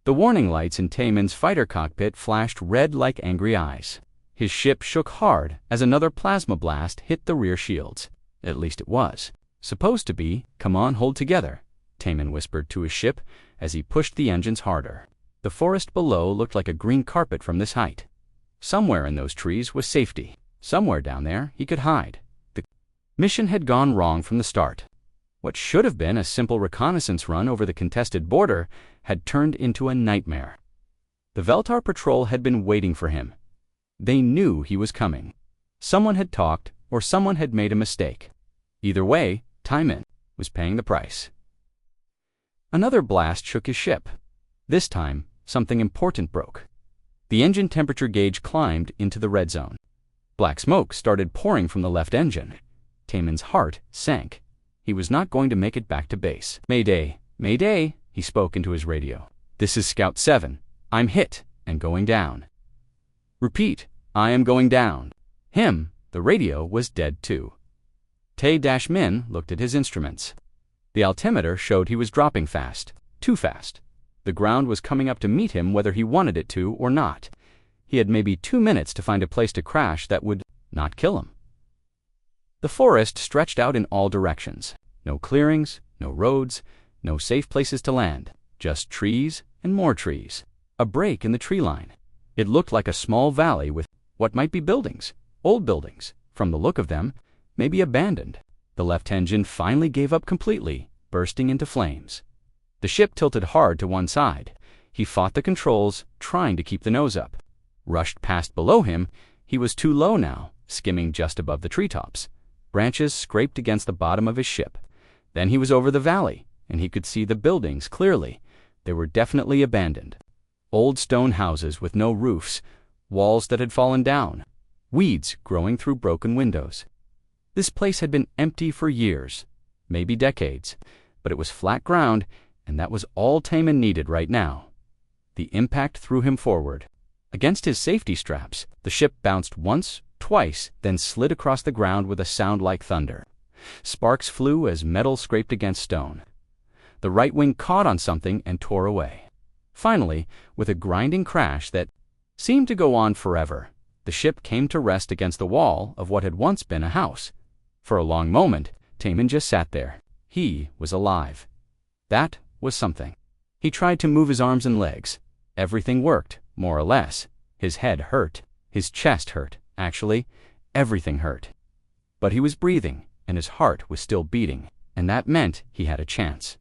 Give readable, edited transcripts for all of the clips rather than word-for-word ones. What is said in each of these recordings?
The warning lights in Taemin's fighter cockpit flashed red like angry eyes. His ship shook hard as another plasma blast hit the rear shields. At least it was. Supposed to be. Come on, hold together, Taemin whispered to his ship as he pushed the engines harder. The forest below looked like a green carpet from this height. Somewhere in those trees was safety. Somewhere down there he could hide. The mission had gone wrong from the start. What should have been a simple reconnaissance run over the contested border had turned into a nightmare. The Veltar patrol had been waiting for him. They knew he was coming. Someone had talked, or someone had made a mistake. Either way, Taemin was paying the price. Another blast shook his ship. This time, something important broke. The engine temperature gauge climbed into the red zone. Black smoke started pouring from the left engine. Taemin's heart sank. He was not going to make it back to base. Mayday, Mayday, he spoke into his radio. This is Scout 7. I'm hit and going down. Repeat, I am going down. The radio was dead too. Tae-Min looked at his instruments. The altimeter showed he was dropping fast, too fast. The ground was coming up to meet him whether he wanted it to or not. He had maybe 2 minutes to find a place to crash that would not kill him. The forest stretched out in all directions. No clearings, no roads, no safe places to land. Just trees and more trees. A break in the tree line. It looked like a small valley with what might be buildings. Old buildings. From the look of them, maybe abandoned. The left engine finally gave up completely, bursting into flames. The ship tilted hard to one side. He fought the controls, trying to keep the nose up. Rushed past below him, he was too low now, skimming just above the treetops. Branches scraped against the bottom of his ship. Then he was over the valley, and he could see the buildings clearly. They were definitely abandoned. Old stone houses with no roofs, walls that had fallen down, weeds growing through broken windows. This place had been empty for years, maybe decades, but it was flat ground, and that was all Taemin needed right now. The impact threw him forward. Against his safety straps, the ship bounced once, twice, then slid across the ground with a sound like thunder. Sparks flew as metal scraped against stone. The right wing caught on something and tore away. Finally, with a grinding crash that seemed to go on forever, the ship came to rest against the wall of what had once been a house. For a long moment, Taemin just sat there. He was alive. That was something. He tried to move his arms and legs. Everything worked, more or less. His head hurt. His chest hurt. Actually, everything hurt. But he was breathing, and his heart was still beating, and that meant he had a chance.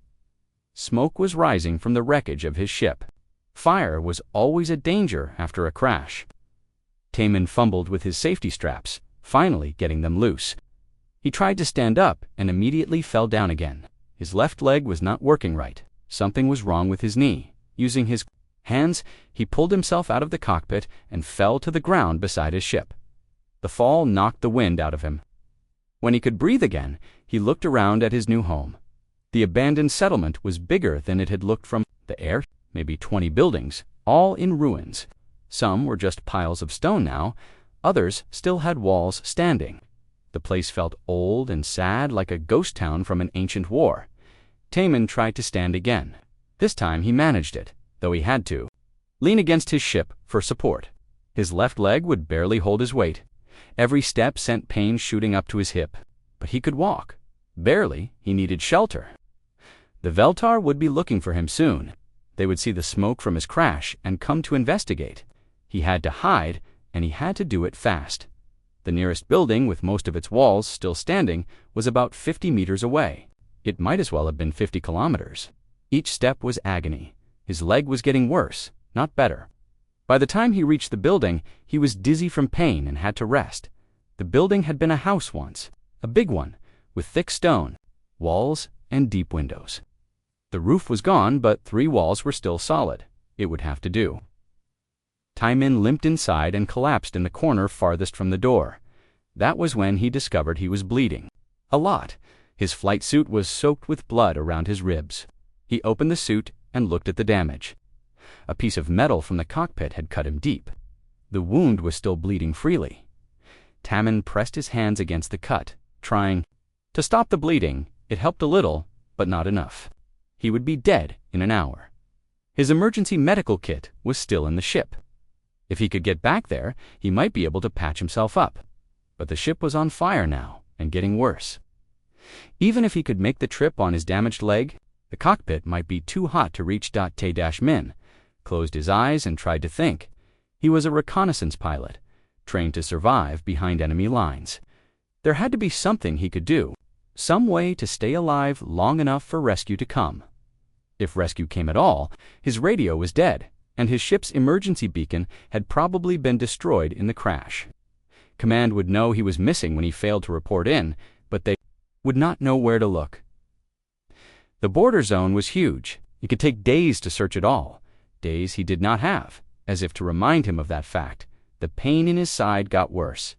Smoke was rising from the wreckage of his ship. Fire was always a danger after a crash. Taemin fumbled with his safety straps, finally getting them loose. He tried to stand up and immediately fell down again. His left leg was not working right. Something was wrong with his knee. Using his hands, he pulled himself out of the cockpit and fell to the ground beside his ship. The fall knocked the wind out of him. When he could breathe again, he looked around at his new home. The abandoned settlement was bigger than it had looked from the air, maybe 20 buildings, all in ruins. Some were just piles of stone now, others still had walls standing. The place felt old and sad, like a ghost town from an ancient war. Taemin tried to stand again. This time he managed it, though he had to lean against his ship for support. His left leg would barely hold his weight. Every step sent pain shooting up to his hip. But he could walk. Barely, he needed shelter. The Veltar would be looking for him soon. They would see the smoke from his crash and come to investigate. He had to hide, and he had to do it fast. The nearest building, with most of its walls still standing, was about 50 meters away. It might as well have been 50 kilometers. Each step was agony. His leg was getting worse, not better. By the time he reached the building, he was dizzy from pain and had to rest. The building had been a house once, a big one, with thick stone, walls, and deep windows. The roof was gone, but 3 walls were still solid. It would have to do. Taemin limped inside and collapsed in the corner farthest from the door. That was when he discovered he was bleeding. A lot. His flight suit was soaked with blood around his ribs. He opened the suit and looked at the damage. A piece of metal from the cockpit had cut him deep. The wound was still bleeding freely. Taemin pressed his hands against the cut, trying to stop the bleeding. It helped a little, but not enough. He would be dead in an hour. His emergency medical kit was still in the ship. If he could get back there, he might be able to patch himself up. But the ship was on fire now, and getting worse. Even if he could make the trip on his damaged leg, the cockpit might be too hot to reach. T-Min closed his eyes and tried to think. He was a reconnaissance pilot, trained to survive behind enemy lines. There had to be something he could do, some way to stay alive long enough for rescue to come. If rescue came at all, his radio was dead, and his ship's emergency beacon had probably been destroyed in the crash. Command would know he was missing when he failed to report in, but they would not know where to look. The border zone was huge. It could take days to search it all, days he did not have. As if to remind him of that fact, the pain in his side got worse.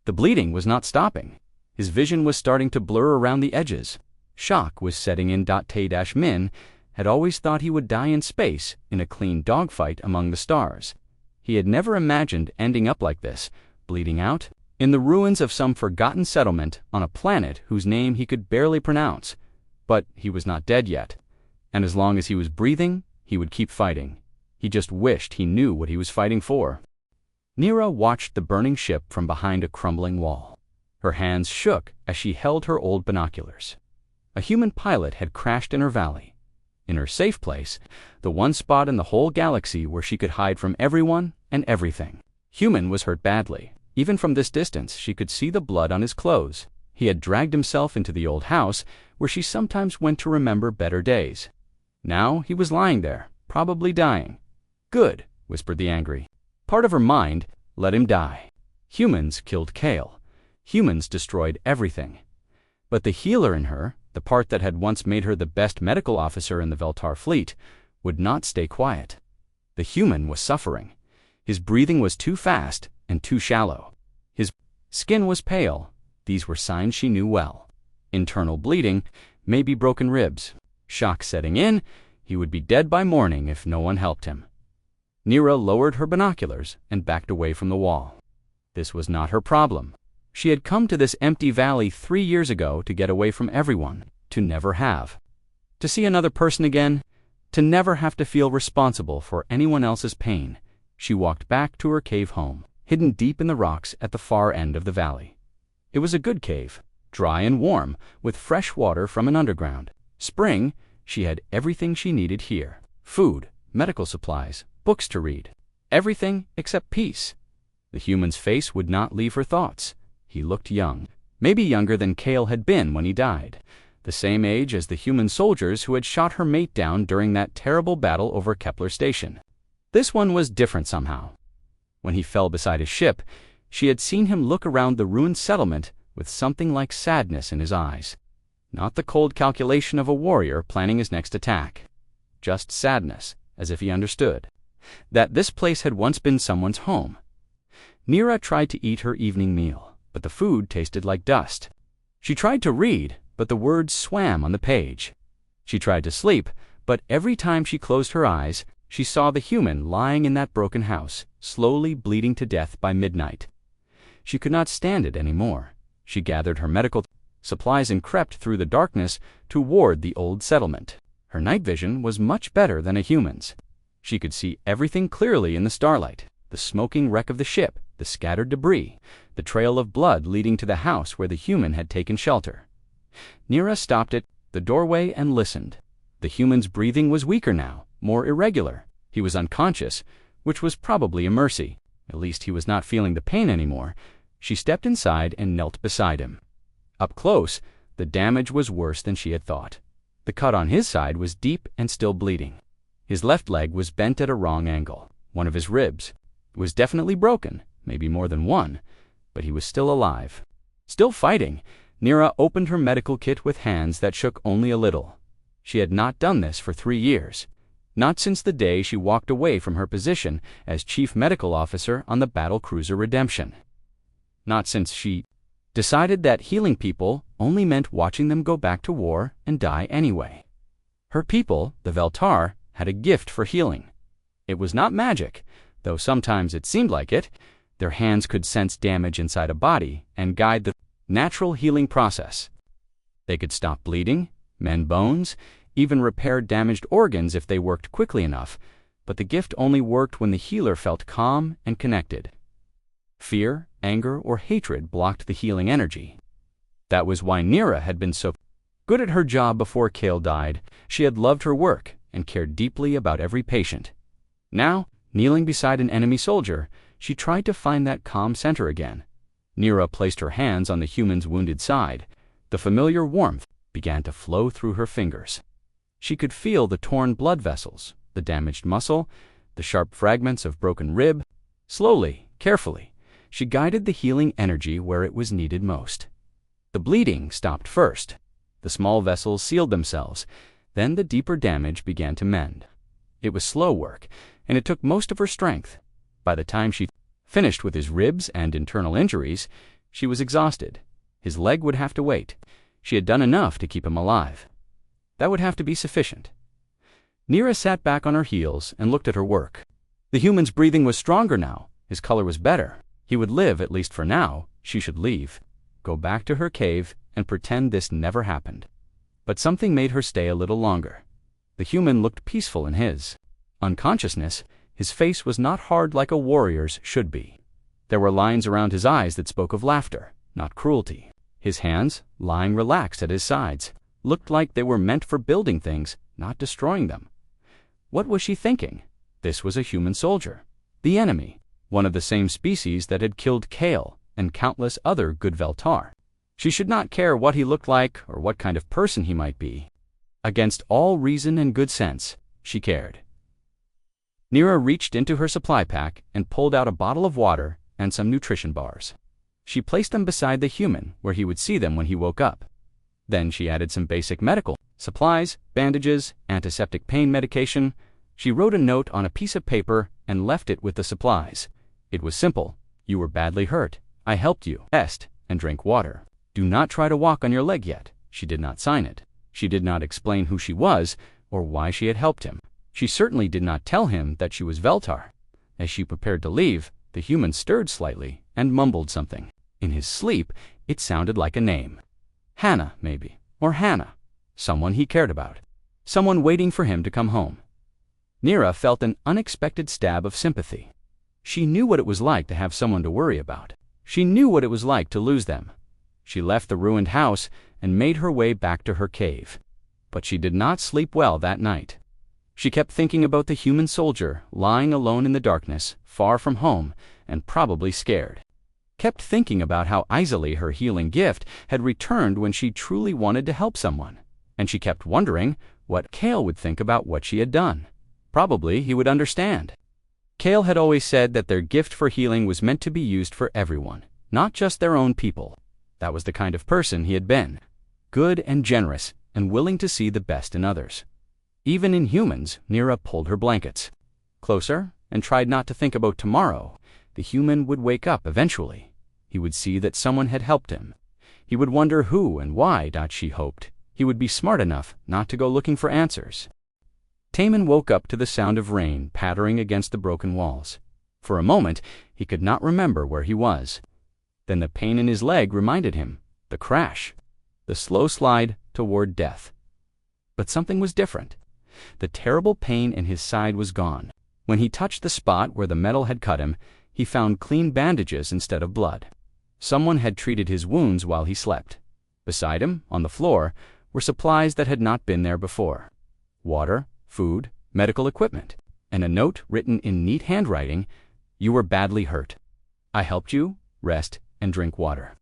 The bleeding was not stopping. His vision was starting to blur around the edges. Shock was setting in. T-Min had always thought he would die in space in a clean dogfight among the stars. He had never imagined ending up like this, bleeding out, in the ruins of some forgotten settlement on a planet whose name he could barely pronounce. But he was not dead yet, and as long as he was breathing, he would keep fighting. He just wished he knew what he was fighting for. Neera watched the burning ship from behind a crumbling wall. Her hands shook as she held her old binoculars. A human pilot had crashed in her valley. In her safe place, the one spot in the whole galaxy where she could hide from everyone and everything. Human was hurt badly. Even from this distance, she could see the blood on his clothes. He had dragged himself into the old house where she sometimes went to remember better days. Now he was lying there, probably dying. Good, whispered the angry. Part of her mind, let him die. Humans killed Kale. Humans destroyed everything. But the healer in her, the part that had once made her the best medical officer in the Veltar fleet, would not stay quiet. The human was suffering. His breathing was too fast and too shallow. His skin was pale. These were signs she knew well. Internal bleeding, maybe broken ribs. Shock setting in, he would be dead by morning if no one helped him. Neera lowered her binoculars and backed away from the wall. This was not her problem. She had come to this empty valley 3 years ago to get away from everyone, to never have. To see another person again, to never have to feel responsible for anyone else's pain. She walked back to her cave home, hidden deep in the rocks at the far end of the valley. It was a good cave, dry and warm, with fresh water from an underground spring. She had everything she needed here: food, medical supplies, books to read. Everything except peace. The human's face would not leave her thoughts. He looked young, maybe younger than Kale had been when he died, the same age as the human soldiers who had shot her mate down during that terrible battle over Kepler Station. This one was different somehow. When he fell beside his ship, she had seen him look around the ruined settlement with something like sadness in his eyes. Not the cold calculation of a warrior planning his next attack. Just sadness, as if he understood that this place had once been someone's home. Neera tried to eat her evening meal, but the food tasted like dust. She tried to read, but the words swam on the page. She tried to sleep, but every time she closed her eyes, she saw the human lying in that broken house, slowly bleeding to death by midnight. She could not stand it anymore. She gathered her medical supplies and crept through the darkness toward the old settlement. Her night vision was much better than a human's. She could see everything clearly in the starlight: the smoking wreck of the ship, the scattered debris, the trail of blood leading to the house where the human had taken shelter. Neera stopped at the doorway and listened. The human's breathing was weaker now, more irregular. He was unconscious, which was probably a mercy. At least he was not feeling the pain anymore. She stepped inside and knelt beside him. Up close, the damage was worse than she had thought. The cut on his side was deep and still bleeding. His left leg was bent at a wrong angle. One of his ribs was definitely broken, maybe more than one, but he was still alive. Still fighting, Neera opened her medical kit with hands that shook only a little. She had not done this for 3 years, not since the day she walked away from her position as chief medical officer on the battle cruiser Redemption. Not since she decided that healing people only meant watching them go back to war and die anyway. Her people, the Veltar, had a gift for healing. It was not magic, though sometimes it seemed like it. Their hands could sense damage inside a body and guide the natural healing process. They could stop bleeding, mend bones, even repair damaged organs if they worked quickly enough, but the gift only worked when the healer felt calm and connected. Fear, anger, or hatred blocked the healing energy. That was why Nira had been so good at her job before Kale died. She had loved her work and cared deeply about every patient. Now, kneeling beside an enemy soldier, she tried to find that calm center again. Nira placed her hands on the human's wounded side. The familiar warmth began to flow through her fingers. She could feel the torn blood vessels, the damaged muscle, the sharp fragments of broken rib. Slowly, carefully, she guided the healing energy where it was needed most. The bleeding stopped first. The small vessels sealed themselves. Then the deeper damage began to mend. It was slow work, and it took most of her strength. By the time she finished with his ribs and internal injuries, she was exhausted. His leg would have to wait. She had done enough to keep him alive. That would have to be sufficient. Nira sat back on her heels and looked at her work. The human's breathing was stronger now. His color was better. He would live, at least for now. She should leave, go back to her cave, and pretend this never happened. But something made her stay a little longer. The human looked peaceful in his unconsciousness. His face was not hard like a warrior's should be. There were lines around his eyes that spoke of laughter, not cruelty. His hands, lying relaxed at his sides, looked like they were meant for building things, not destroying them. What was she thinking? This was a human soldier. The enemy, one of the same species that had killed Kale and countless other good Veltar. She should not care what he looked like or what kind of person he might be. Against all reason and good sense, she cared. Nira reached into her supply pack and pulled out a bottle of water and some nutrition bars. She placed them beside the human where he would see them when he woke up. Then she added some basic medical supplies, bandages, antiseptic pain medication. She wrote a note on a piece of paper and left it with the supplies. It was simple. You were badly hurt. I helped you. Rest and drink water. Do not try to walk on your leg yet. She did not sign it. She did not explain who she was or why she had helped him. She certainly did not tell him that she was Veltar. As she prepared to leave, the human stirred slightly and mumbled something. In his sleep, it sounded like a name. Hannah, maybe. Or Hannah. Someone he cared about. Someone waiting for him to come home. Nira felt an unexpected stab of sympathy. She knew what it was like to have someone to worry about. She knew what it was like to lose them. She left the ruined house and made her way back to her cave. But she did not sleep well that night. She kept thinking about the human soldier lying alone in the darkness, far from home, and probably scared. Kept thinking about how easily her healing gift had returned when she truly wanted to help someone. And she kept wondering what Kale would think about what she had done. Probably he would understand. Kale had always said that their gift for healing was meant to be used for everyone, not just their own people. That was the kind of person he had been. Good and generous, and willing to see the best in others. Even in humans, Nira pulled her blankets closer and tried not to think about tomorrow. The human would wake up eventually. He would see that someone had helped him. He would wonder who and why, she hoped. He would be smart enough not to go looking for answers. Taman woke up to the sound of rain pattering against the broken walls. For a moment, he could not remember where he was. Then the pain in his leg reminded him. The crash. The slow slide toward death. But something was different. The terrible pain in his side was gone. When he touched the spot where the metal had cut him, he found clean bandages instead of blood. Someone had treated his wounds while he slept. Beside him, on the floor, were supplies that had not been there before. Water, food, medical equipment, and a note written in neat handwriting. You were badly hurt. I helped you. Rest and drink water.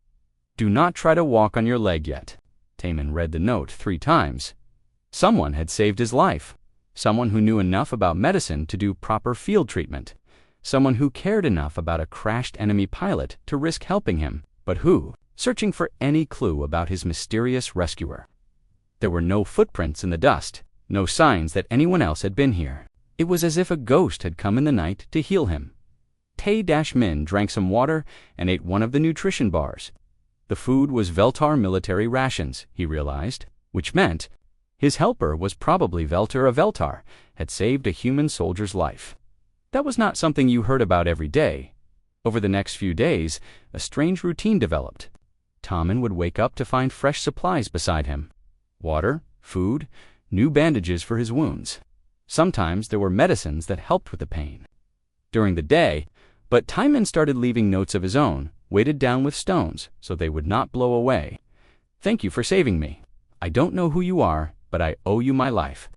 Do not try to walk on your leg yet. Taman read the note 3 times. Someone had saved his life. Someone who knew enough about medicine to do proper field treatment. Someone who cared enough about a crashed enemy pilot to risk helping him, but who, searching for any clue about his mysterious rescuer. There were no footprints in the dust, no signs that anyone else had been here. It was as if a ghost had come in the night to heal him. Tay-Min drank some water and ate one of the nutrition bars. The food was Veltar military rations, he realized, which meant his helper was probably Veltar of Veltar, had saved a human soldier's life. That was not something you heard about every day. Over the next few days, a strange routine developed. Taman would wake up to find fresh supplies beside him. Water, food, new bandages for his wounds. Sometimes there were medicines that helped with the pain. During the day, but Timon started leaving notes of his own, weighted down with stones so they would not blow away. "Thank you for saving me. I don't know who you are, but I owe you my life."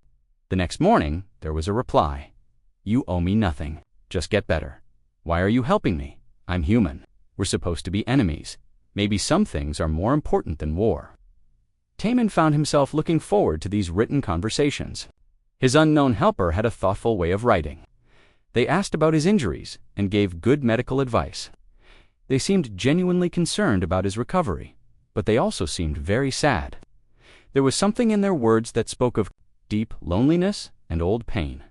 The next morning, there was a reply. "You owe me nothing. Just get better. Why are you helping me? I'm human. We're supposed to be enemies. Maybe some things are more important than war." Timon found himself looking forward to these written conversations. His unknown helper had a thoughtful way of writing. They asked about his injuries and gave good medical advice. They seemed genuinely concerned about his recovery, but they also seemed very sad. There was something in their words that spoke of deep loneliness and old pain.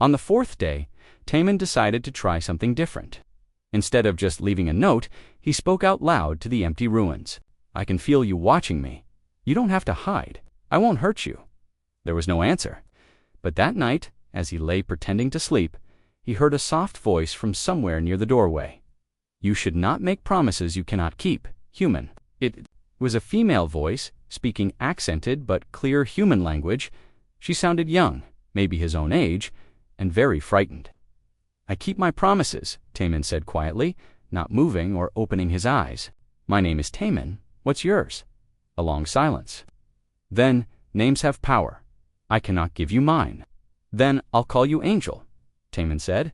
On the fourth day, Timon decided to try something different. Instead of just leaving a note, he spoke out loud to the empty ruins. "I can feel you watching me. You don't have to hide. I won't hurt you." There was no answer. But that night, as he lay pretending to sleep, he heard a soft voice from somewhere near the doorway. "You should not make promises you cannot keep, human." It was a female voice, speaking accented but clear human language. She sounded young, maybe his own age, and very frightened. "I keep my promises," Timon said quietly, not moving or opening his eyes. "My name is Timon. What's yours?" A long silence. "Then, names have power. I cannot give you mine." "Then I'll call you Angel," Timon said,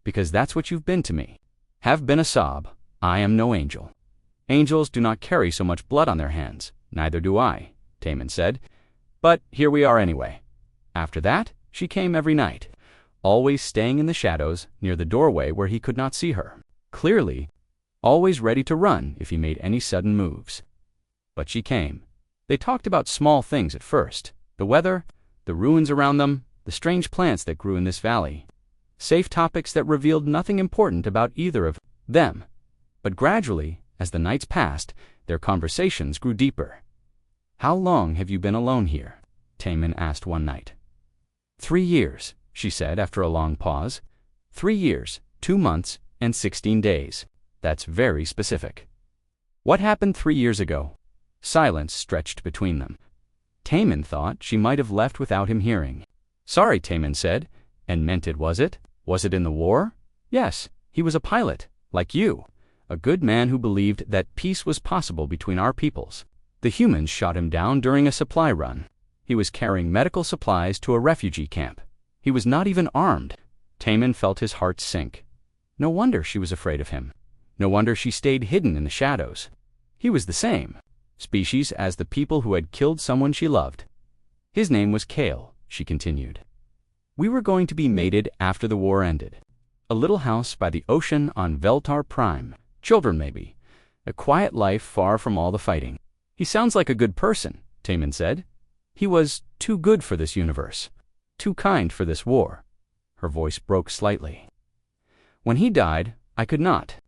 "because that's what you've been to me." "Have been a sob. I am no angel." "Angels do not carry so much blood on their hands. Neither do I," Timon said. "But here we are anyway." After that, she came every night, always staying in the shadows near the doorway where he could not see her. Clearly, always ready to run if he made any sudden moves. But she came. They talked about small things at first: the weather, the ruins around them, the strange plants that grew in this valley. Safe topics that revealed nothing important about either of them. But gradually, as the nights passed, their conversations grew deeper. "How long have you been alone here?" Timon asked one night. 3 years, she said after a long pause. 3 years, 2 months, and 16 days. That's very specific. "What happened 3 years ago?" Silence stretched between them. Timon thought she might have left without him hearing. "Sorry," Timon said, and meant it, was it? Was it in the war? Yes, he was a pilot, like you. A good man who believed that peace was possible between our peoples. The humans shot him down during a supply run. He was carrying medical supplies to a refugee camp. He was not even armed. Timon felt his heart sink. No wonder she was afraid of him. No wonder she stayed hidden in the shadows. He was the same species as the people who had killed someone she loved. His name was Kale, she continued. "We were going to be mated after the war ended. A little house by the ocean on Veltar Prime. Children, maybe. A quiet life far from all the fighting." "He sounds like a good person," Timon said. "He was too good for this universe. Too kind for this war." Her voice broke slightly. "When he died, I could not.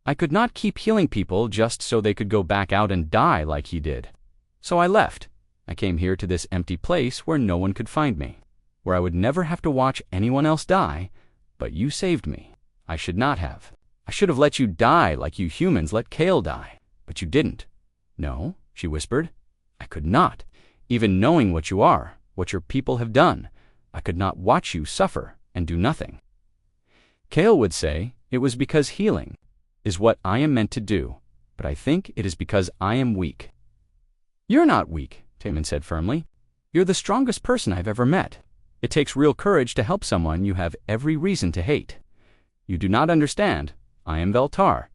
I could not keep healing people just so they could go back out and die like he did. So I left. I came here to this empty place where no one could find me, where I would never have to watch anyone else die, but you saved me. I should not have. I should have let you die like you humans let Kale die, but you didn't." "No," she whispered. "I could not. Even knowing what you are, what your people have done, I could not watch you suffer and do nothing." Kale would say it was because healing is what I am meant to do, but I think it is because I am weak. "You're not weak," Timon said firmly. "You're the strongest person I've ever met. It takes real courage to help someone you have every reason to hate. You do not understand. I am Veltar.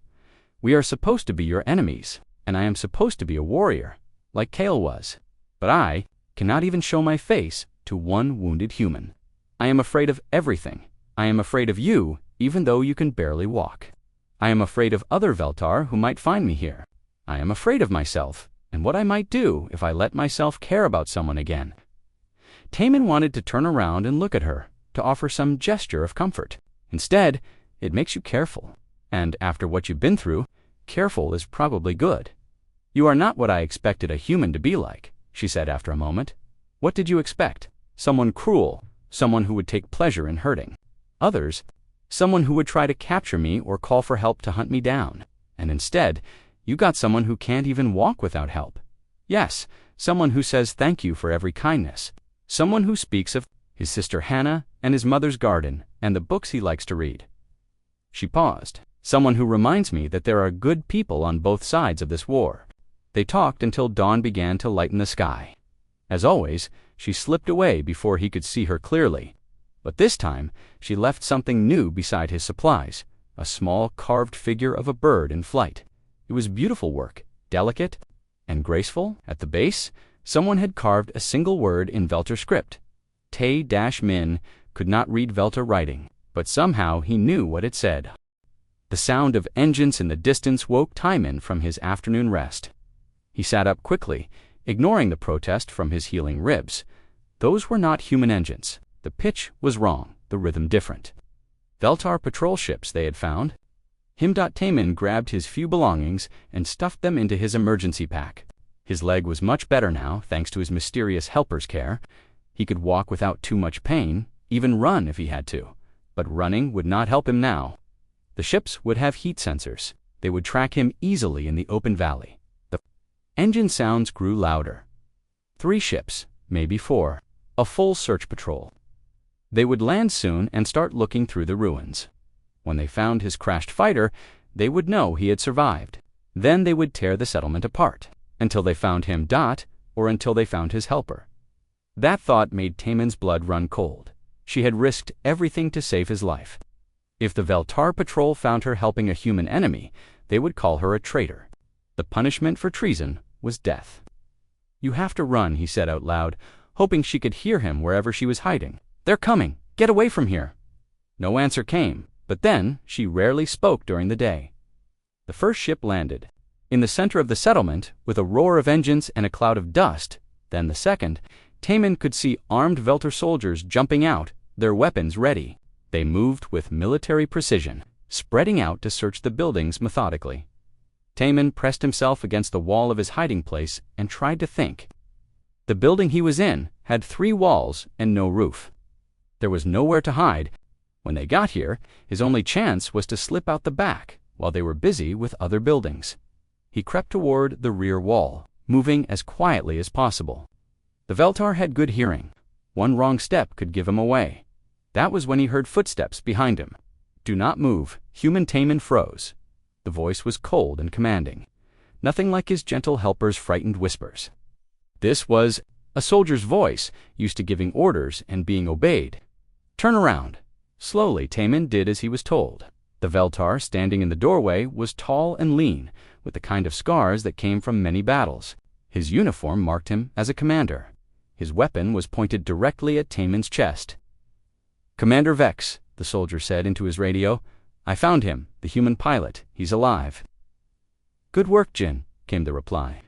We are supposed to be your enemies, and I am supposed to be a warrior, like Kale was. But I cannot even show my face to one wounded human. I am afraid of everything. I am afraid of you, even though you can barely walk. I am afraid of other Veltar who might find me here. I am afraid of myself, and what I might do if I let myself care about someone again." Timon wanted to turn around and look at her, to offer some gesture of comfort. Instead, "It makes you careful. And after what you've been through, careful is probably good." "You are not what I expected a human to be like," she said after a moment. "What did you expect? Someone cruel, someone who would take pleasure in hurting. Others, someone who would try to capture me or call for help to hunt me down. And instead, you got someone who can't even walk without help. Yes, someone who says thank you for every kindness. Someone who speaks of his sister Hannah and his mother's garden and the books he likes to read. She paused. Someone who reminds me that there are good people on both sides of this war. They talked until dawn began to lighten the sky. As always, she slipped away before he could see her clearly. But this time, she left something new beside his supplies, a small carved figure of a bird in flight. It was beautiful work, delicate and graceful. At the base, someone had carved a single word in Veltar script. Tay-Min could not read Veltar writing, but somehow he knew what it said. The sound of engines in the distance woke Timon from his afternoon rest. He sat up quickly, ignoring the protest from his healing ribs. Those were not human engines. The pitch was wrong, the rhythm different. Veltar patrol ships they had found. Timon grabbed his few belongings and stuffed them into his emergency pack. His leg was much better now, thanks to his mysterious helper's care. He could walk without too much pain, even run if he had to. But running would not help him now. The ships would have heat sensors. They would track him easily in the open valley. The engine sounds grew louder. 3 ships, maybe 4. A full search patrol. They would land soon and start looking through the ruins. When they found his crashed fighter, they would know he had survived. Then they would tear the settlement apart, until they found him, or until they found his helper. That thought made Tamon's blood run cold. She had risked everything to save his life. If the Veltar patrol found her helping a human enemy, they would call her a traitor. The punishment for treason was death. "You have to run," he said out loud, hoping she could hear him wherever she was hiding. "They're coming! Get away from here!" No answer came, but then she rarely spoke during the day. The first ship landed. In the center of the settlement, with a roar of engines and a cloud of dust, then the second, Tamon could see armed Veltar soldiers jumping out, their weapons ready. They moved with military precision, spreading out to search the buildings methodically. Tamon pressed himself against the wall of his hiding place and tried to think. The building he was in had 3 walls and no roof. There was nowhere to hide. When they got here, his only chance was to slip out the back while they were busy with other buildings. He crept toward the rear wall, moving as quietly as possible. The Veltar had good hearing. One wrong step could give him away. That was when he heard footsteps behind him. "Do not move." Human Tamon froze. The voice was cold and commanding, nothing like his gentle helper's frightened whispers. This was a soldier's voice, used to giving orders and being obeyed. "Turn around." Slowly, Tamon did as he was told. The Veltar standing in the doorway was tall and lean, with the kind of scars that came from many battles. His uniform marked him as a commander. His weapon was pointed directly at Tamon's chest. "Commander Vex," the soldier said into his radio. "I found him, the human pilot. He's alive." "Good work, Jin," came the reply.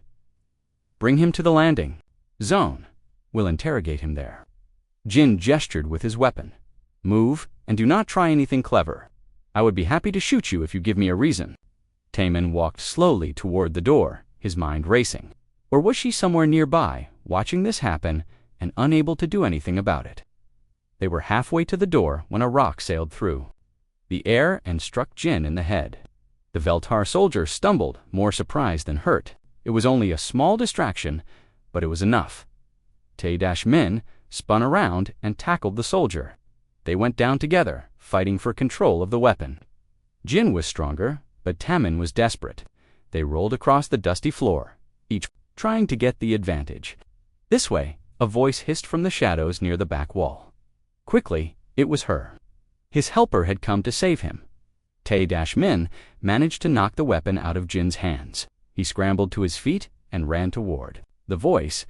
"Bring him to the landing zone. We'll interrogate him there." Jin gestured with his weapon. "Move, and do not try anything clever. I would be happy to shoot you if you give me a reason." Tamon walked slowly toward the door, his mind racing. Or was she somewhere nearby, watching this happen and unable to do anything about it? They were halfway to the door when a rock sailed through the air and struck Jin in the head. The Veltar soldier stumbled, more surprised than hurt. It was only a small distraction, but it was enough. Tay-Min spun around and tackled the soldier. They went down together, fighting for control of the weapon. Jin was stronger, but Tamon was desperate. They rolled across the dusty floor, each trying to get the advantage. "This way," a voice hissed from the shadows near the back wall. Quickly, it was her. His helper had come to save him. Tay-Min managed to knock the weapon out of Jin's hands. He scrambled to his feet and ran toward the voice.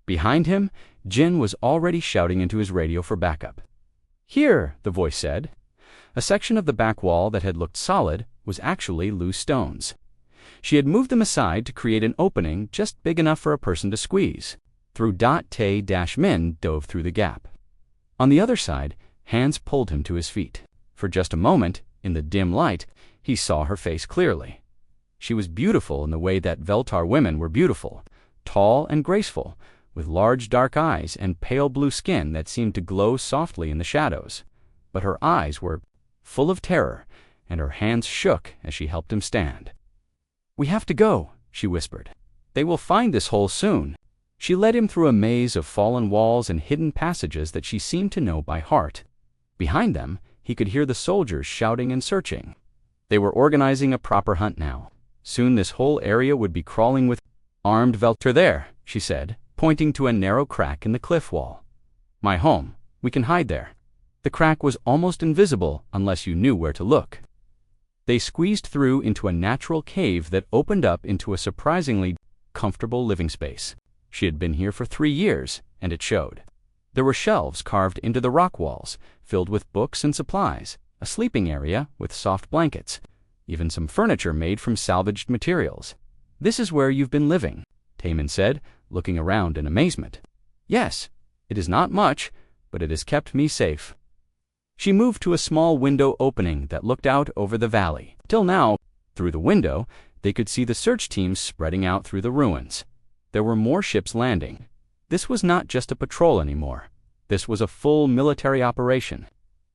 Behind him, Jin was already shouting into his radio for backup. "Here," the voice said. A section of the back wall that had looked solid was actually loose stones. She had moved them aside to create an opening just big enough for a person to squeeze. Through Tay-Min dove through the gap. On the other side, hands pulled him to his feet. For just a moment, in the dim light, he saw her face clearly. She was beautiful in the way that Veltar women were beautiful, tall and graceful, with large dark eyes and pale blue skin that seemed to glow softly in the shadows. But her eyes were full of terror, and her hands shook as she helped him stand. "We have to go," she whispered. "They will find this hole soon." She led him through a maze of fallen walls and hidden passages that she seemed to know by heart. Behind them, he could hear the soldiers shouting and searching. They were organizing a proper hunt now. Soon this whole area would be crawling with armed Velter. There, she said, pointing to a narrow crack in the cliff wall. My home. We can hide there. The crack was almost invisible unless you knew where to look. They squeezed through into a natural cave that opened up into a surprisingly comfortable living space. She had been here for 3 years, and it showed. There were shelves carved into the rock walls, filled with books and supplies, a sleeping area with soft blankets, even some furniture made from salvaged materials. This is where you've been living, Taman said, looking around in amazement. Yes, it is not much, but it has kept me safe. She moved to a small window opening that looked out over the valley. Till now, through the window, they could see the search teams spreading out through the ruins. There were more ships landing. This was not just a patrol anymore. This was a full military operation.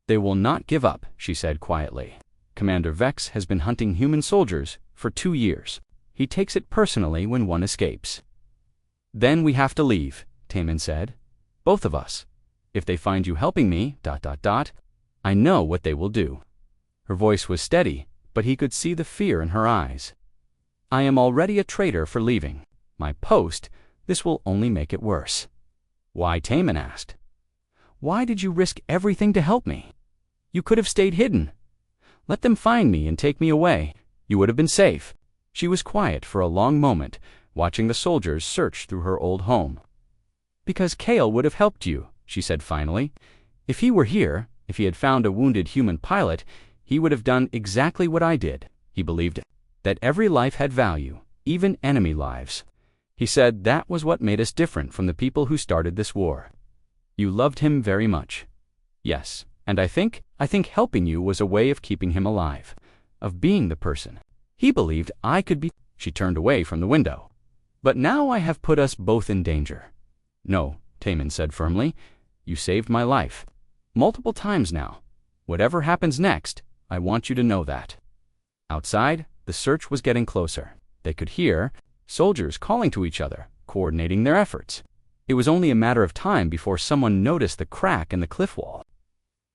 They will not give up, she said quietly. Commander Vex has been hunting human soldiers for 2 years. He takes it personally when one escapes. Then we have to leave, Taman said. Both of us. If they find you helping me, I know what they will do. Her voice was steady, but he could see the fear in her eyes. I am already a traitor for leaving. My post, this will only make it worse. Why, Taman asked. Why did you risk everything to help me? You could have stayed hidden. Let them find me and take me away. You would have been safe. She was quiet for a long moment, watching the soldiers search through her old home. Because Kale would have helped you, she said finally. If he were here, if he had found a wounded human pilot, he would have done exactly what I did. He believed that every life had value, even enemy lives. He said that was what made us different from the people who started this war. You loved him very much. Yes, and I think helping you was a way of keeping him alive, of being the person. He believed I could be. She turned away from the window. But now I have put us both in danger. No, Taman said firmly. You saved my life. Multiple times now. Whatever happens next, I want you to know that. Outside, the search was getting closer. They could hear soldiers calling to each other, coordinating their efforts. It was only a matter of time before someone noticed the crack in the cliff wall.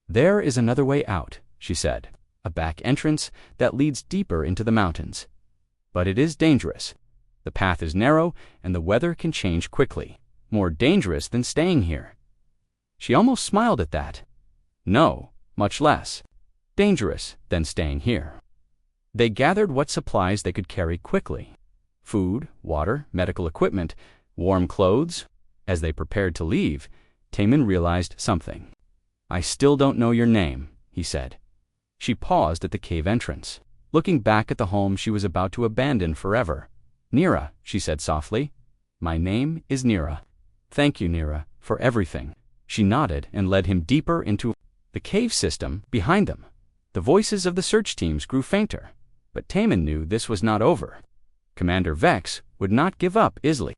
There is another way out, she said, a back entrance that leads deeper into the mountains. But it is dangerous. The path is narrow, and the weather can change quickly. More dangerous than staying here. She almost smiled at that. No, much less dangerous than staying here. They gathered what supplies they could carry quickly. Food, water, medical equipment, warm clothes. As they prepared to leave, Taman realized something. I still don't know your name, he said. She paused at the cave entrance, looking back at the home she was about to abandon forever. Nira, she said softly. My name is Nira. Thank you, Nira, for everything. She nodded and led him deeper into the cave system behind them. The voices of the search teams grew fainter, but Taman knew this was not over. Commander Vex would not give up easily.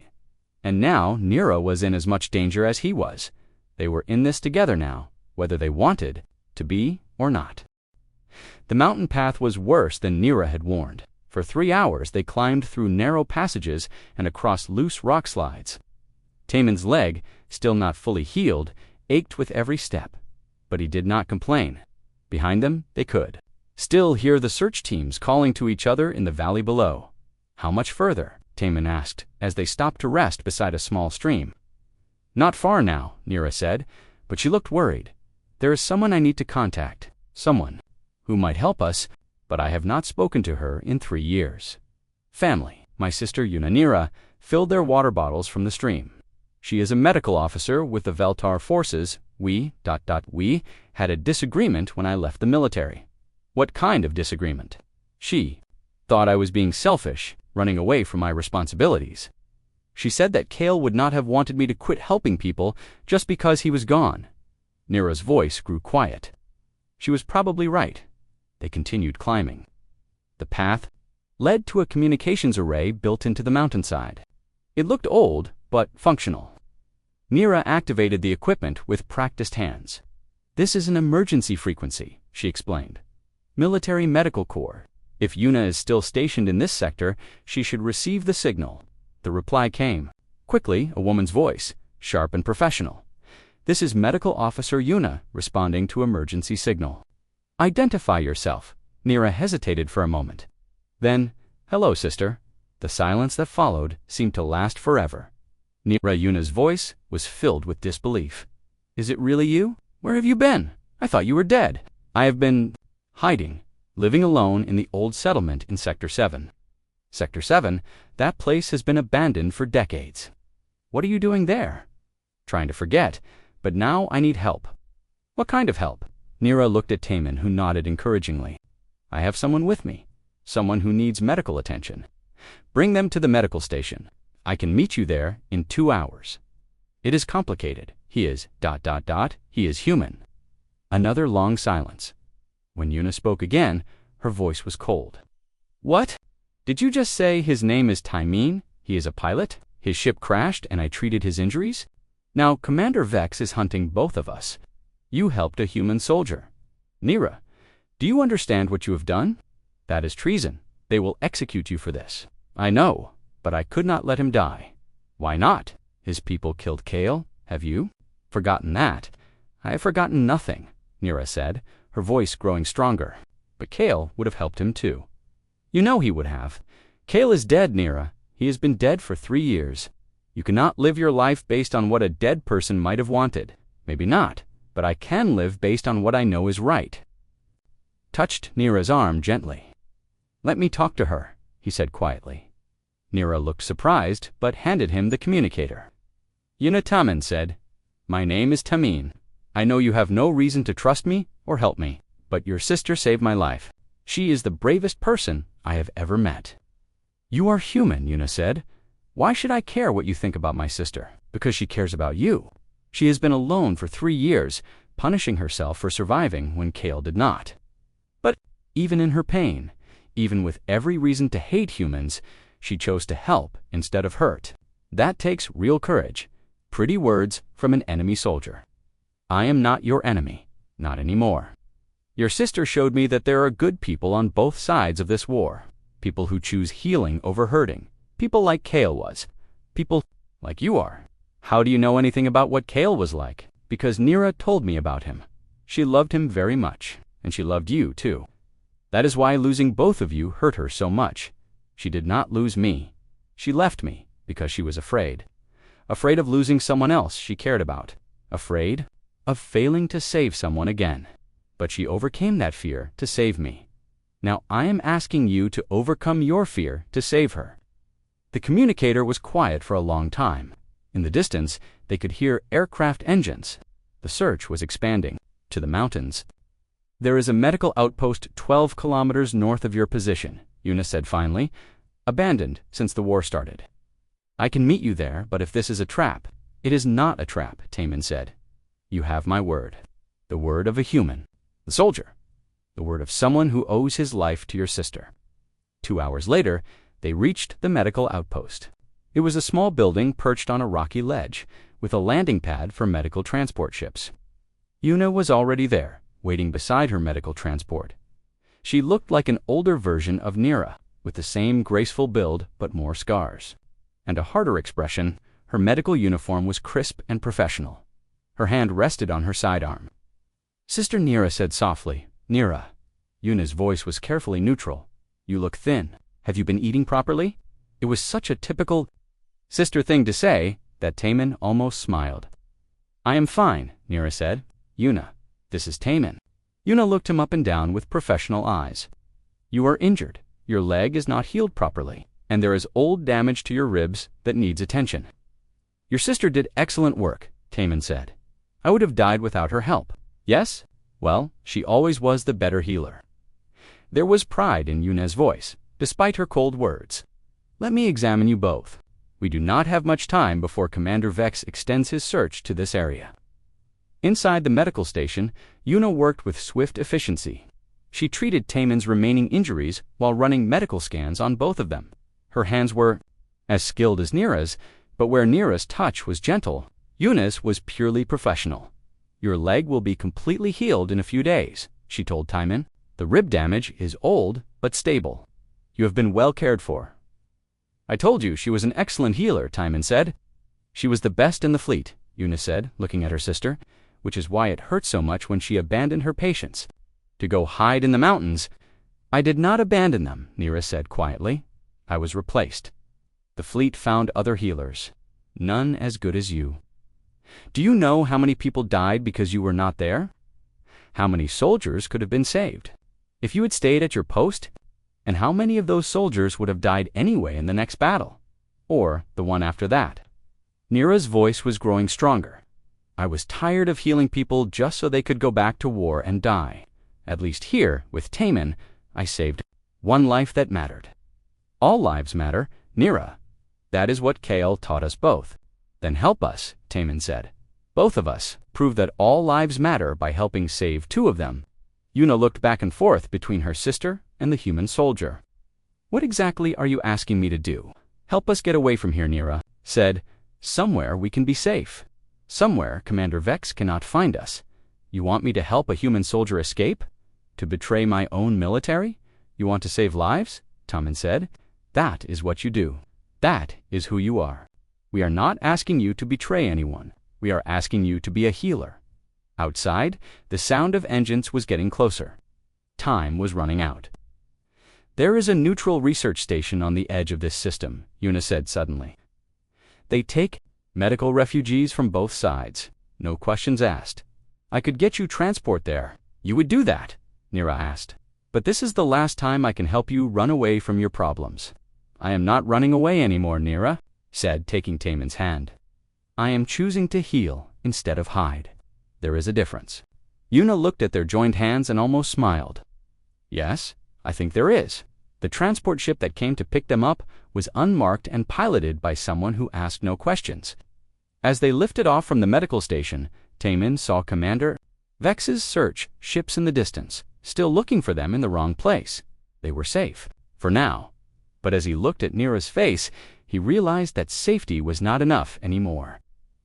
And now Nira was in as much danger as he was. They were in this together now, whether they wanted to be or not. The mountain path was worse than Nira had warned. For 3 hours they climbed through narrow passages and across loose rock slides. Taman's leg, still not fully healed, ached with every step. But he did not complain. Behind them, they could still hear the search teams calling to each other in the valley below. How much further? Taman asked as they stopped to rest beside a small stream. Not far now, Nira said, but she looked worried. There is someone I need to contact, someone who might help us, but I have not spoken to her in 3 years. Family. My sister Nira filled their water bottles from the stream. She is a medical officer with the Veltar forces. We had a disagreement when I left the military. What kind of disagreement? She thought I was being selfish, running away from my responsibilities. She said that Kale would not have wanted me to quit helping people just because he was gone. Nira's voice grew quiet. She was probably right. They continued climbing. The path led to a communications array built into the mountainside. It looked old, but functional. Nira activated the equipment with practiced hands. This is an emergency frequency, she explained. Military Medical Corps. If Yuna is still stationed in this sector, she should receive the signal. The reply came. Quickly, a woman's voice, sharp and professional. "This is Medical Officer Yuna responding to emergency signal." "Identify yourself." Nira hesitated for a moment. Then, "Hello, sister." The silence that followed seemed to last forever. Yuna's voice was filled with disbelief. "Is it really you? Where have you been? I thought you were dead." "I have been hiding, living alone in the old settlement in Sector 7. Sector 7, that place has been abandoned for decades." "What are you doing there?" "Trying to forget, but now I need help." "What kind of help?" Nira looked at Taemin, who nodded encouragingly. "I have someone with me, someone who needs medical attention. Bring them to the medical station. I can meet you there in 2 hours. It is complicated. He is ... He is human." Another long silence. When Yuna spoke again, her voice was cold. "What? Did you just say his name is Taemin? He is a pilot? His ship crashed and I treated his injuries? Now Commander Vex is hunting both of us. You helped a human soldier. Nira, do you understand what you have done? That is treason. They will execute you for this." "I know, but I could not let him die." "Why not? His people killed Kale. Have you forgotten that?" "I have forgotten nothing," Nira said, her voice growing stronger. "But Kale would have helped him too." "You know he would have. Kale is dead, Nira. He has been dead for 3 years. You cannot live your life based on what a dead person might have wanted. Maybe not, but I can live based on what I know is right." Touched Nira's arm gently. "Let me talk to her," he said quietly. Nira looked surprised, but handed him the communicator. Yuna Taemin said, "My name is Taemin. I know you have no reason to trust me or help me, but your sister saved my life. She is the bravest person I have ever met." "You are human," Yuna said. "Why should I care what you think about my sister? Because she cares about you. She has been alone for 3 years, punishing herself for surviving when Kale did not. But even in her pain, even with every reason to hate humans, she chose to help instead of hurt. That takes real courage. Pretty words from an enemy soldier. I am not your enemy, not anymore. Your sister showed me that there are good people on both sides of this war. People who choose healing over hurting. People like Kale was. People like you are." "How do you know anything about what Kale was like?" "Because Nira told me about him. She loved him very much, and she loved you too. That is why losing both of you hurt her so much. She did not lose me. She left me because she was afraid. Afraid of losing someone else she cared about. Afraid of failing to save someone again. But she overcame that fear to save me. Now I am asking you to overcome your fear to save her." The communicator was quiet for a long time. In the distance, they could hear aircraft engines. The search was expanding to the mountains. "There is a medical outpost 12 kilometers north of your position," Yuna said finally, "abandoned since the war started. I can meet you there, but if this is a trap..." "It is not a trap," Taemin said. "You have my word. The word of a human. The soldier. The word of someone who owes his life to your sister." 2 hours later, they reached the medical outpost. It was a small building perched on a rocky ledge, with a landing pad for medical transport ships. Yuna was already there, waiting beside her medical transport. She looked like an older version of Nira, with the same graceful build but more scars. And a harder expression. Her medical uniform was crisp and professional. Her hand rested on her sidearm. "Sister Nira," said softly. "Nira." Yuna's voice was carefully neutral. "You look thin. Have you been eating properly?" It was such a typical sister thing to say that Taemin almost smiled. "I am fine," Nira said. "Yuna, this is Taemin." Yuna looked him up and down with professional eyes. "You are injured. Your leg is not healed properly, and there is old damage to your ribs that needs attention." "Your sister did excellent work," Taemin said. "I would have died without her help." "Yes? Well, she always was the better healer." There was pride in Yuna's voice, despite her cold words. "Let me examine you both. We do not have much time before Commander Vex extends his search to this area." Inside the medical station, Yuna worked with swift efficiency. She treated Taemin's remaining injuries while running medical scans on both of them. Her hands were as skilled as Nira's, but where Nira's touch was gentle, Yuna's was purely professional. "Your leg will be completely healed in a few days," she told Taemin. "The rib damage is old but stable. You have been well cared for." "I told you she was an excellent healer," Taemin said. She was the best in the fleet, Una said, looking at her sister, which is why it hurt so much when she abandoned her patients. To go hide in the mountains. I did not abandon them, Nira said quietly. I was replaced. The fleet found other healers. None as good as you. Do you know how many people died because you were not there? How many soldiers could have been saved if you had stayed at your post? And how many of those soldiers would have died anyway in the next battle? Or the one after that? Nira's voice was growing stronger. I was tired of healing people just so they could go back to war and die. At least here, with Taemin, I saved one life that mattered. All lives matter, Nira. That is what Kael taught us both. Then help us, Taemin said. Both of us prove that all lives matter by helping save two of them. Una looked back and forth between her sister and the human soldier. What exactly are you asking me to do? Help us get away from here, Nira said. Somewhere we can be safe. Somewhere Commander Vex cannot find us. You want me to help a human soldier escape? To betray my own military? You want to save lives? Taemin said. That is what you do. That is who you are. We are not asking you to betray anyone. We are asking you to be a healer. Outside, the sound of engines was getting closer. Time was running out. There is a neutral research station on the edge of this system, Una said suddenly. They take medical refugees from both sides. No questions asked. I could get you transport there. You would do that? Nira asked. But this is the last time I can help you run away from your problems. I am not running away anymore, Nira said, taking Taemin's hand. I am choosing to heal instead of hide. There is a difference. Una looked at their joined hands and almost smiled. Yes, I think there is. The transport ship that came to pick them up was unmarked and piloted by someone who asked no questions. As they lifted off from the medical station, Taemin saw Commander Vex's search ships in the distance, still looking for them in the wrong place. They were safe, for now. But as he looked at Nira's face, he realized that safety was not enough anymore.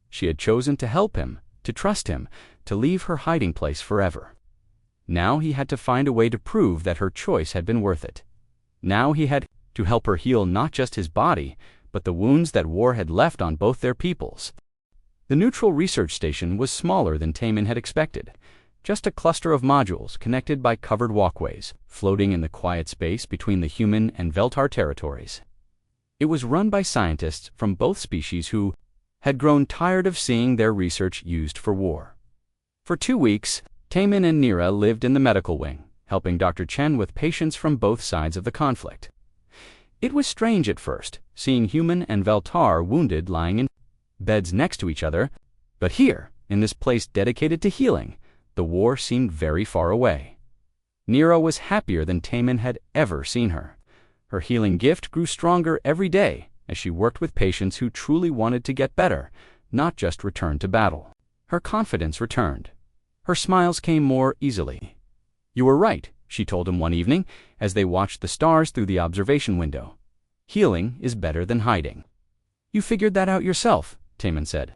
She had chosen to help him, to trust him, to leave her hiding place forever. Now he had to find a way to prove that her choice had been worth it. Now he had to help her heal not just his body, but the wounds that war had left on both their peoples. The neutral research station was smaller than Taemin had expected, just a cluster of modules connected by covered walkways, floating in the quiet space between the human and Veltar territories. It was run by scientists from both species who had grown tired of seeing their research used for war. For 2 weeks, Taemin and Nira lived in the medical wing, helping Dr. Chen with patients from both sides of the conflict. It was strange at first, seeing human and Veltar wounded lying in beds next to each other, but here, in this place dedicated to healing, the war seemed very far away. Nira was happier than Taemin had ever seen her. Her healing gift grew stronger every day as she worked with patients who truly wanted to get better, not just return to battle. Her confidence returned. Her smiles came more easily. You were right, she told him one evening as they watched the stars through the observation window. Healing is better than hiding. You figured that out yourself, Taemin said.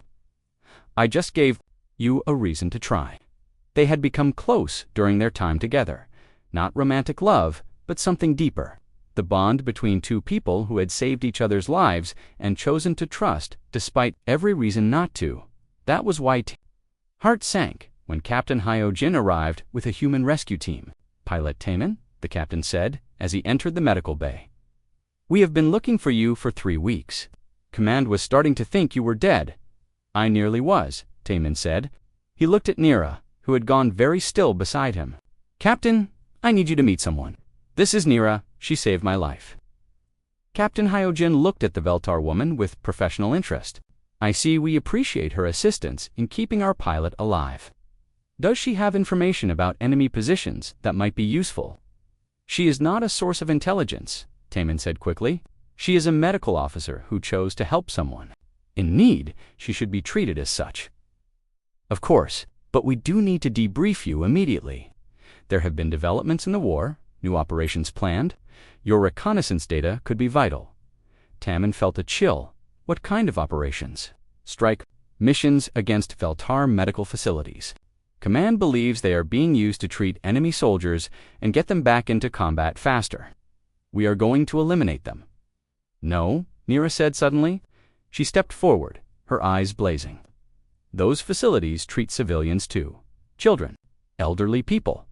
I just gave you a reason to try. They had become close during their time together. Not romantic love, but something deeper. The bond between two people who had saved each other's lives and chosen to trust despite every reason not to. That was why heart sank when Captain Hyojin arrived with a human rescue team. Pilot Taemin, the captain said as he entered the medical bay. We have been looking for you for 3 weeks. Command was starting to think you were dead. I nearly was, Taemin said. He looked at Nira, who had gone very still beside him. Captain, I need you to meet someone. This is Nira. She saved my life. Captain Hyojin looked at the Veltar woman with professional interest. I see we appreciate her assistance in keeping our pilot alive. Does she have information about enemy positions that might be useful? She is not a source of intelligence, Taemin said quickly. She is a medical officer who chose to help someone. In need, she should be treated as such. Of course, but we do need to debrief you immediately. There have been developments in the war, new operations planned. Your reconnaissance data could be vital. Taemin felt a chill. What kind of operations? Strike missions against Veltar medical facilities. Command believes they are being used to treat enemy soldiers and get them back into combat faster. We are going to eliminate them. No, Nira said suddenly. She stepped forward, her eyes blazing. Those facilities treat civilians too. Children, elderly people,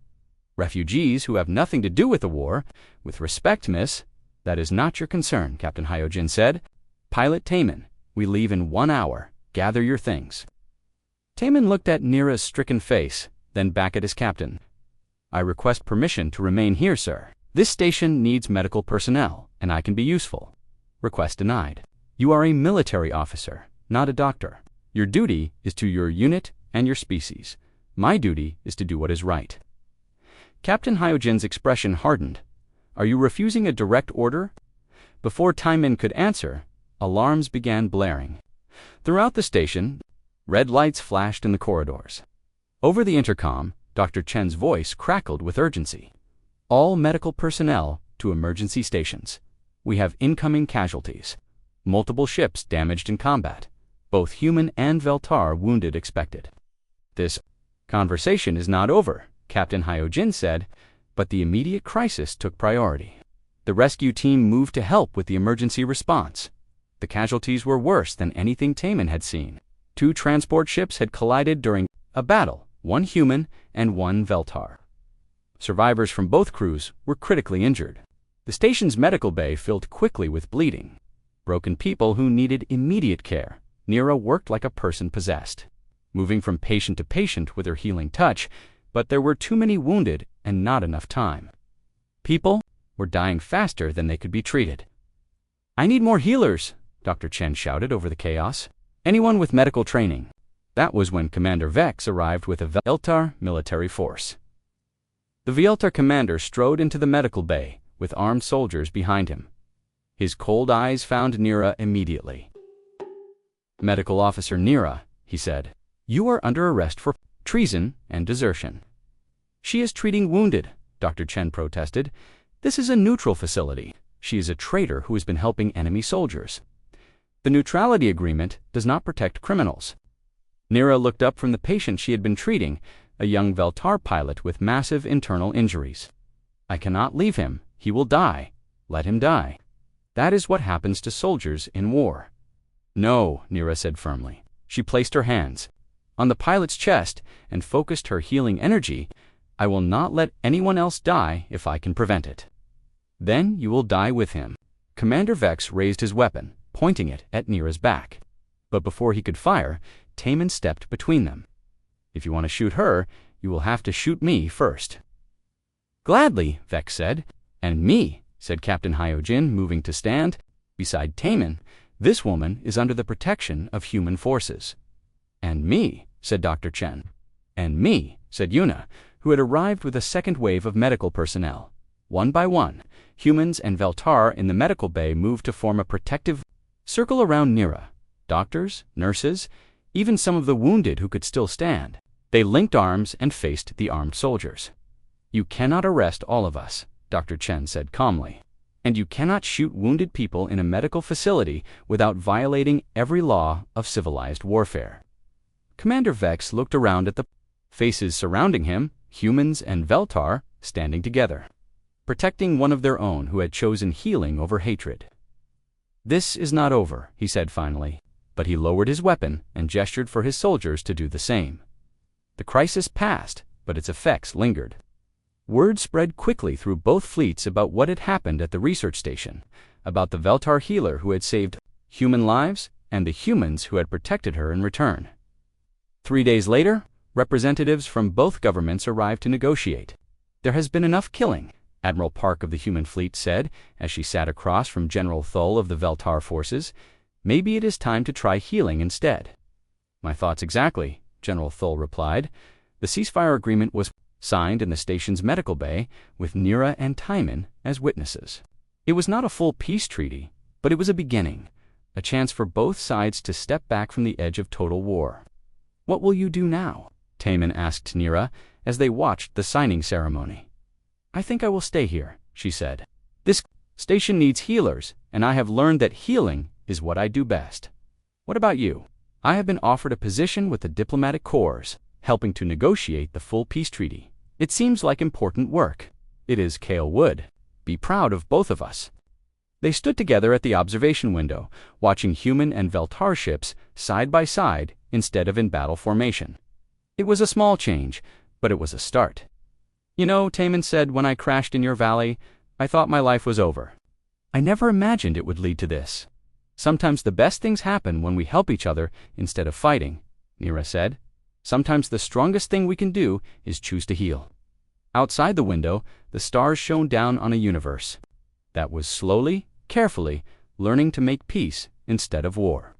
refugees who have nothing to do with the war. With respect, miss, that is not your concern, Captain Hyojin said. Pilot Taemin, we leave in 1 hour. Gather your things. Taemin looked at Nira's stricken face, then back at his captain. I request permission to remain here, sir. This station needs medical personnel, and I can be useful. Request denied. You are a military officer, not a doctor. Your duty is to your unit and your species. My duty is to do what is right. Captain Hyojin's expression hardened. Are you refusing a direct order? Before Taemin could answer, alarms began blaring. Throughout the station, red lights flashed in the corridors. Over the intercom, Dr. Chen's voice crackled with urgency. All medical personnel to emergency stations. We have incoming casualties. Multiple ships damaged in combat. Both human and Veltar wounded expected. This conversation is not over, Captain Hyojin said, but the immediate crisis took priority. The rescue team moved to help with the emergency response. The casualties were worse than anything Taemin had seen. 2 transport ships had collided during a battle, 1 human and 1 Veltar. Survivors from both crews were critically injured. The station's medical bay filled quickly with bleeding. Broken people who needed immediate care. Nira worked like a person possessed, moving from patient to patient with her healing touch, but there were too many wounded and not enough time. People were dying faster than they could be treated. I need more healers, Dr. Chen shouted over the chaos. Anyone with medical training. That was when Commander Vex arrived with a Veltar military force. The Veltar commander strode into the medical bay, with armed soldiers behind him. His cold eyes found Nira immediately. Medical Officer Nira, he said, you are under arrest for treason and desertion. She is treating wounded, Dr. Chen protested. This is a neutral facility. She is a traitor who has been helping enemy soldiers. The neutrality agreement does not protect criminals. Nira looked up from the patient she had been treating, a young Veltar pilot with massive internal injuries. I cannot leave him. He will die. Let him die. That is what happens to soldiers in war. No, Nira said firmly. She placed her hands on the pilot's chest and focused her healing energy. I will not let anyone else die if I can prevent it. Then you will die with him. Commander Vex raised his weapon, pointing it at Nira's back. But before he could fire, Taemin stepped between them. If you want to shoot her, you will have to shoot me first. Gladly, Vex said. And me, said Captain Hyojin, moving to stand. Beside Taemin, this woman is under the protection of human forces. And me, said Dr. Chen. And me, said Yuna, who had arrived with a second wave of medical personnel. One by one, humans and Veltar in the medical bay moved to form a protective circle around Nira. Doctors, nurses, even some of the wounded who could still stand. They linked arms and faced the armed soldiers. You cannot arrest all of us, Dr. Chen said calmly. And you cannot shoot wounded people in a medical facility without violating every law of civilized warfare. Commander Vex looked around at the faces surrounding him, humans and Veltar, standing together, protecting one of their own who had chosen healing over hatred. This is not over, he said finally, but he lowered his weapon and gestured for his soldiers to do the same. The crisis passed, but its effects lingered. Word spread quickly through both fleets about what had happened at the research station, about the Veltar healer who had saved human lives and the humans who had protected her in return. 3 days later, representatives from both governments arrived to negotiate. There has been enough killing, Admiral Park of the human fleet said as she sat across from General Thul of the Veltar forces. Maybe it is time to try healing instead. My thoughts exactly, General Thul replied. The ceasefire agreement was signed in the station's medical bay with Nira and Taemin as witnesses. It was not a full peace treaty, but it was a beginning, a chance for both sides to step back from the edge of total war. What will you do now? Taemin asked Nira as they watched the signing ceremony. I think I will stay here, she said. This station needs healers, and I have learned that healing is what I do best. What about you? I have been offered a position with the diplomatic corps, helping to negotiate the full peace treaty. It seems like important work. It is Kale Wood. Be proud of both of us. They stood together at the observation window, watching human and Veltar ships side by side instead of in battle formation. It was a small change, but it was a start. You know, Taman said, when I crashed in your valley, I thought my life was over. I never imagined it would lead to this. Sometimes the best things happen when we help each other instead of fighting, Nira said. Sometimes the strongest thing we can do is choose to heal. Outside the window, the stars shone down on a universe that was slowly, carefully, learning to make peace instead of war.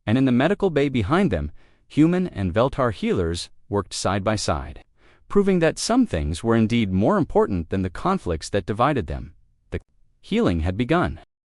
And in the medical bay behind them, human and Veltar healers worked side by side, proving that some things were indeed more important than the conflicts that divided them. The healing had begun.